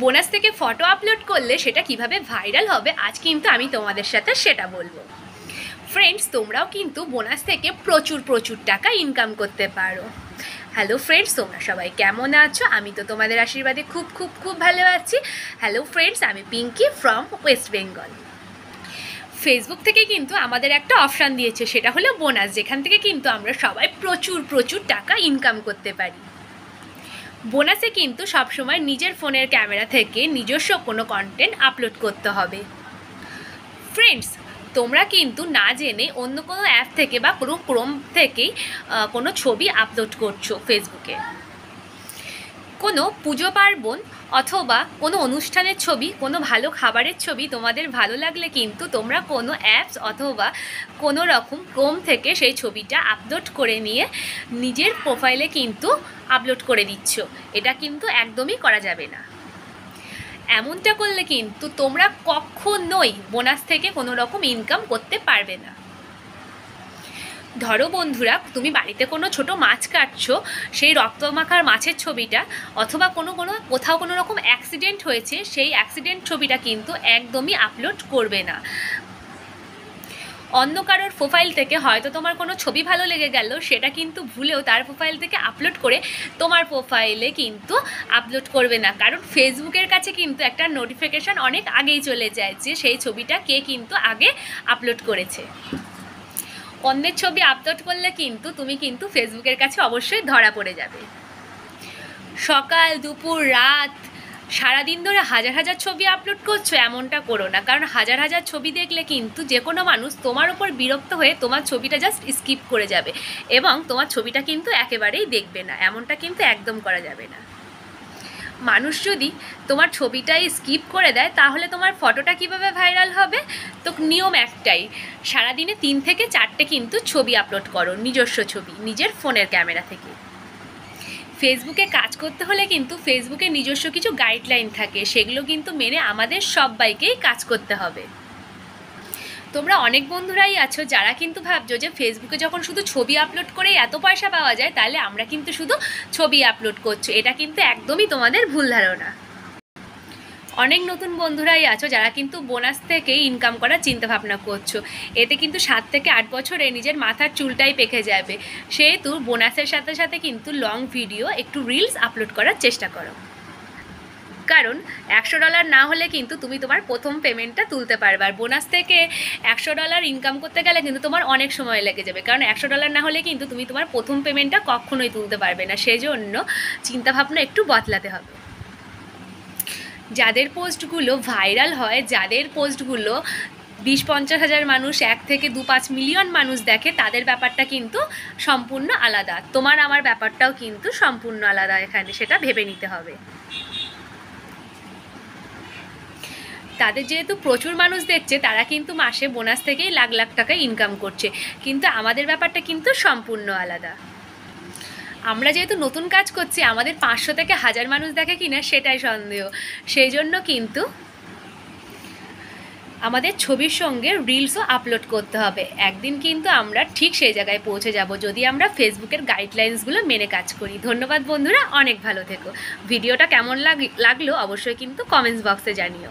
Bonus থেকে photo upload করলে সেটা কিভাবে ভাইরাল হবে আজ কিন্তু আমি তোমাদের সাথে সেটা বলবো। ফ্রেন্ডস, তোমরাও কিন্তু বোনাস থেকে প্রচুর টাকা ইনকাম করতে পারো। হ্যালো ফ্রেন্ডস, তোমরা সবাই কেমন আছো? আমি তো তোমাদের আশীর্বাদে খুব ভালো আছি। হ্যালো ফ্রেন্ডস, আমি পিঙ্কি ফ্রম ওয়েস্ট বেঙ্গল। ফেসবুক থেকে কিন্তু আমাদের একটা অপশান দিয়েছে, সেটা হলো বোনাস, যেখান থেকে কিন্তু আমরা সবাই প্রচুর টাকা ইনকাম করতে পারি। বোনাসে কিন্তু সবসময় নিজের ফোনের ক্যামেরা থেকে নিজস্ব কোনো কন্টেন্ট আপলোড করতে হবে। ফ্রেন্ডস, তোমরা কিন্তু না জেনে অন্য কোনো অ্যাপ থেকে বা কোনো ক্রোম থেকেই কোনো ছবি আপলোড করছো ফেসবুকে। কোনো পুজো পার্বণ অথবা কোনো অনুষ্ঠানের ছবি, কোনো ভালো খাবারের ছবি তোমাদের ভালো লাগলে কিন্তু তোমরা কোনো অ্যাপস অথবা কোনো রকম ক্রোম থেকে সেই ছবিটা আপলোড করে নিয়ে নিজের প্রোফাইলে কিন্তু আপলোড করে দিচ্ছ। এটা কিন্তু একদমই করা যাবে না। এমনটা করলে কিন্তু তোমরা কখনোই বোনাস থেকে কোনো রকম ইনকাম করতে পারবে না। ধরো বন্ধুরা, তুমি বাড়িতে কোনো ছোট মাছ কাটছো, সেই রক্তমাখার মাছের ছবিটা অথবা কোথাও কোনো রকম অ্যাক্সিডেন্ট হয়েছে, সেই অ্যাক্সিডেন্ট ছবিটা কিন্তু একদমই আপলোড করবে না। অন্য কারোর প্রোফাইল থেকে হয়তো তোমার কোনো ছবি ভালো লেগে গেল, সেটা কিন্তু ভুলেও তার প্রোফাইল থেকে আপলোড করে তোমার প্রোফাইলে কিন্তু আপলোড করবে না, কারণ ফেসবুকের কাছে কিন্তু একটা নোটিফিকেশান অনেক আগেই চলে যায় যে সেই ছবিটা কে কিন্তু আগে আপলোড করেছে। অন্যের ছবি আপলোড করলে কিন্তু তুমি কিন্তু ফেসবুকের কাছে অবশ্যই ধরা পড়ে যাবে। সকাল দুপুর রাত সারাদিন ধরে হাজার ছবি আপলোড করছো, এমনটা করো না, কারণ হাজার ছবি দেখলে কিন্তু যে কোনো মানুষ তোমার ওপর বিরক্ত হয়ে তোমার ছবিটা জাস্ট স্কিপ করে যাবে এবং তোমার ছবিটা কিন্তু একেবারেই দেখবে না। এমনটা কিন্তু একদম করা যাবে না। মানুষ যদি তোমার ছবিটাই স্কিপ করে দেয় তাহলে তোমার ফটোটা কিভাবে ভাইরাল হবে? তো নিয়ম একটাই, সারাদিনে 3 থেকে 4টে কিন্তু ছবি আপলোড করো, নিজস্ব ছবি, নিজের ফোনের ক্যামেরা থেকে। ফেসবুকে কাজ করতে হলে কিন্তু ফেসবুকে নিজস্ব কিছু গাইডলাইন থাকে, সেগুলো কিন্তু মেনে আমাদের সবাইকেই কাজ করতে হবে। তোমরা অনেক বন্ধুরাই আছো যারা কিন্তু ভাবছো যে ফেসবুকে যখন শুধু ছবি আপলোড করেই এত পয়সা পাওয়া যায়, তাহলে আমরা কিন্তু শুধু ছবি আপলোড করছি। এটা কিন্তু একদমই তোমাদের ভুল ধারণা। অনেক নতুন বন্ধুরাই আছো যারা কিন্তু বোনাস থেকে ইনকাম করার চিন্তাভাবনা করছো। এতে কিন্তু 7 থেকে 8 বছরে নিজের মাথার চুলটাই পেকে যাবে। সেহেতু বোনাসের সাথে কিন্তু লং ভিডিও, একটু রিলস আপলোড করার চেষ্টা করো, কারণ $100 না হলে কিন্তু তুমি তোমার প্রথম পেমেন্টটা তুলতে পারবে। আর বোনাস থেকে $100 ইনকাম করতে গেলে কিন্তু তোমার অনেক সময় লেগে যাবে, কারণ $100 না হলে কিন্তু তুমি তোমার প্রথম পেমেন্টটা কখনোই তুলতে পারবে না। সেজন্য চিন্তাভাবনা একটু বদলাতে হবে। যাদের পোস্টগুলো ভাইরাল হয়, যাদের পোস্টগুলো 20-50 হাজার মানুষ, 1 থেকে 2-5 মিলিয়ন মানুষ দেখে, তাদের ব্যাপারটা কিন্তু সম্পূর্ণ আলাদা। তোমার আমার ব্যাপারটাও কিন্তু সম্পূর্ণ আলাদা এখানে, সেটা ভেবে নিতে হবে। তাদের যেহেতু প্রচুর মানুষ দেখছে, তারা কিন্তু মাসে বোনাস থেকেই লাখ টাকা ইনকাম করছে, কিন্তু আমাদের ব্যাপারটা কিন্তু সম্পূর্ণ আলাদা। আমরা যেহেতু নতুন কাজ করছি, আমাদের 500 থেকে 1000 মানুষ দেখে কিনা সেটাই সন্দেহ। সেই জন্য কিন্তু আমাদের ছবির সঙ্গে রিলসও আপলোড করতে হবে। একদিন কিন্তু আমরা ঠিক সেই জায়গায় পৌঁছে যাব যদি আমরা ফেসবুকের গাইডলাইন্সগুলো মেনে কাজ করি। ধন্যবাদ বন্ধুরা, অনেক ভালো থেকো। ভিডিওটা কেমন লাগলো অবশ্যই কিন্তু কমেন্টস বক্সে জানিও।